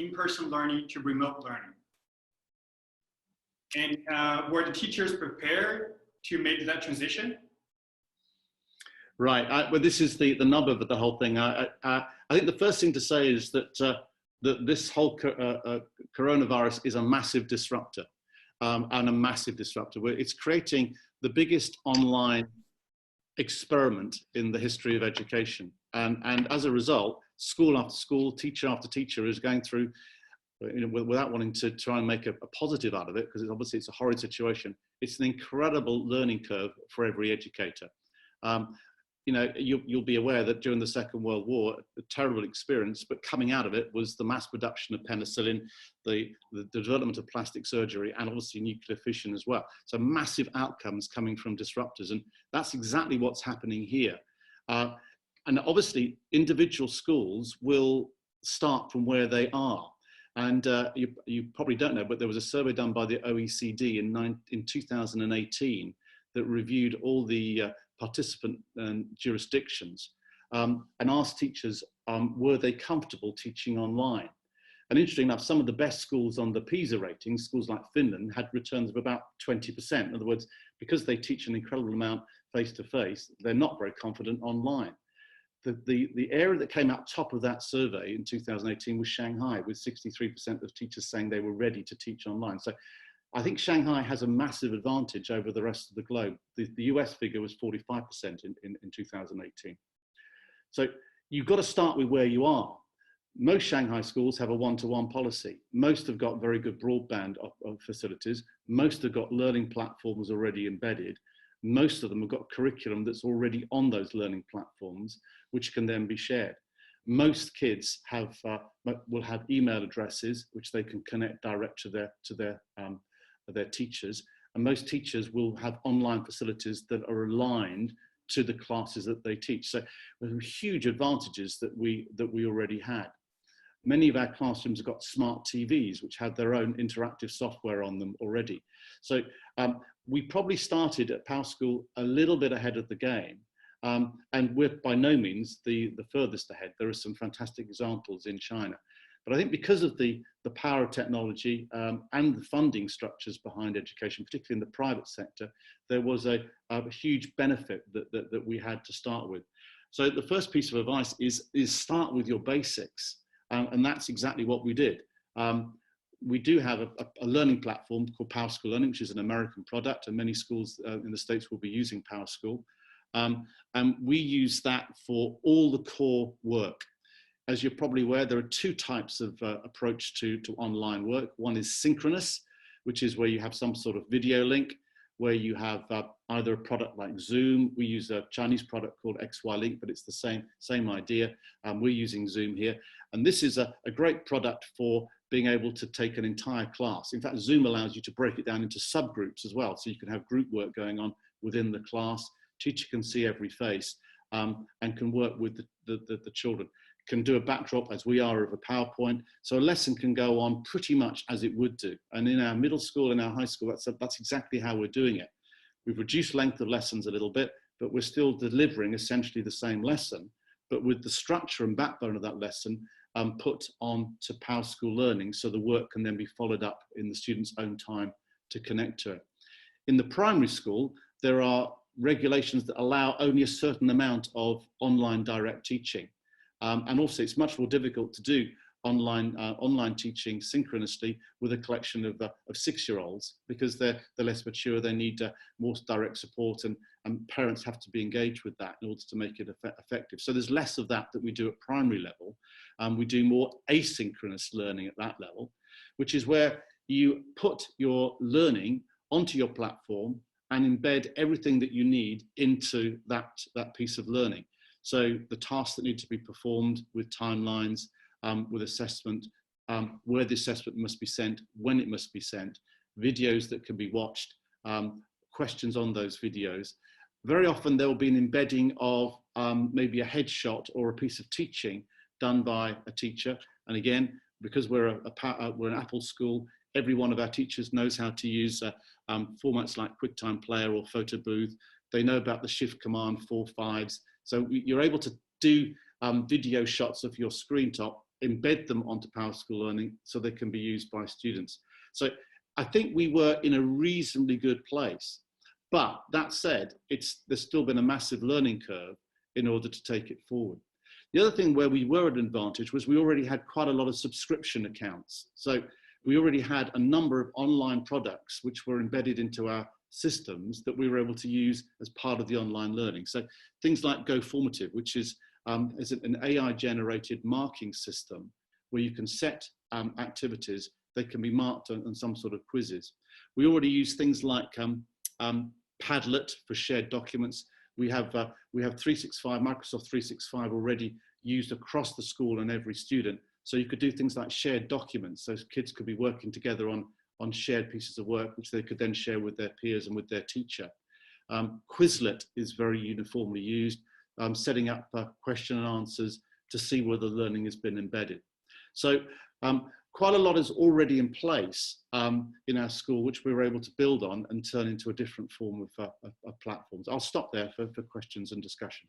in-person learning to remote learning. And were the teachers prepared to make that transition? Right. Well, this is the nub of the whole thing. I think the first thing to say is that that this whole coronavirus is a massive disruptor, and a massive disruptor. It's creating the biggest online experiment in the history of education, and as a result, school after school, teacher after teacher is going through, you know, without wanting to try and make a positive out of it, because obviously it's a horrid situation. It's an incredible learning curve for every educator. You know, you'll be aware that during the Second World War, a terrible experience, but coming out of it was the mass production of penicillin, the development of plastic surgery, and obviously nuclear fission as well. So massive outcomes coming from disruptors, and that's exactly what's happening here. And obviously, individual schools will start from where they are. And you probably don't know, but there was a survey done by the OECD in 2018 that reviewed all the participant jurisdictions and asked teachers, were they comfortable teaching online? And interestingly enough, some of the best schools on the PISA ratings, schools like Finland, had returns of about 20%. In other words, because they teach an incredible amount face-to-face, they're not very confident online. The area that came out top of that survey in 2018 was Shanghai, with 63% of teachers saying they were ready to teach online. So I think Shanghai has a massive advantage over the rest of the globe. The US figure was 45% in 2018. So you've got to start with where you are. Most Shanghai schools have a one-to-one policy. Most have got very good broadband facilities. Most have got learning platforms already embedded. Most of them have got curriculum that's already on those learning platforms, which can then be shared. Most kids will have email addresses which they can connect direct to their teachers, and most teachers will have online facilities that are aligned to the classes that they teach. So there are huge advantages that we already had. Many of our classrooms have got smart TVs which have their own interactive software on them already. So we probably started at Pao School a little bit ahead of the game, and we're by no means the furthest ahead. There are some fantastic examples in China. But I think because of the power of technology and the funding structures behind education, particularly in the private sector, there was a huge benefit that we had to start with. So the first piece of advice is start with your basics. And that's exactly what we did. We do have a learning platform called Pao School Learning, which is an American product, and many schools in the States will be using Pao School. And we use that for all the core work. As you're probably aware, there are two types of approach to online work. One is synchronous, which is where you have some sort of video link, where you have either a product like Zoom. We use a Chinese product called XY Link, but it's the same idea. We're using Zoom here. And this is a great product for being able to take an entire class. In fact, Zoom allows you to break it down into subgroups as well. So you can have group work going on within the class. Teacher can see every face and can work with the children. Can do a backdrop, as we are, of a PowerPoint. So a lesson can go on pretty much as it would do. And in our middle school and our high school, that's exactly how we're doing it. We've reduced length of lessons a little bit, but we're still delivering essentially the same lesson, but with the structure and backbone of that lesson put on to Pao School Learning, so the work can then be followed up in the student's own time to connect to it. In the primary school, there are regulations that allow only a certain amount of online direct teaching. And also it's much more difficult to do online teaching synchronously with a collection of 6-year-olds because they're less mature, they need more direct support, and parents have to be engaged with that in order to make it effective. So there's less of that we do at primary level. We do more asynchronous learning at that level, which is where you put your learning onto your platform and embed everything that you need into that piece of learning. So the tasks that need to be performed with timelines, with assessment, where the assessment must be sent, when it must be sent, videos that can be watched, questions on those videos. Very often there will be an embedding of maybe a headshot or a piece of teaching done by a teacher. And again, because we're an Apple school, every one of our teachers knows how to use formats like QuickTime Player or Photo Booth. They know about the Shift command 4/5s. So you're able to do video shots of your screen top embed them onto Pao School Learning so they can be used by students. So I think we were in a reasonably good place. But that said, there's still been a massive learning curve in order to take it forward. The other thing where we were at an advantage was we already had quite a lot of subscription accounts. So we already had a number of online products which were embedded into our systems that we were able to use as part of the online learning. So things like GoFormative, which is an AI-generated marking system where you can set activities, they can be marked on some sort of quizzes. We already use things like Padlet for shared documents. We have 365, Microsoft 365 already used across the school and every student. So you could do things like shared documents. So kids could be working together on shared pieces of work, which they could then share with their peers and with their teacher. Quizlet is very uniformly used, setting up question and answers to see whether learning has been embedded. So quite a lot is already in place in our school, which we were able to build on and turn into a different form of platforms. I'll stop there for questions and discussion.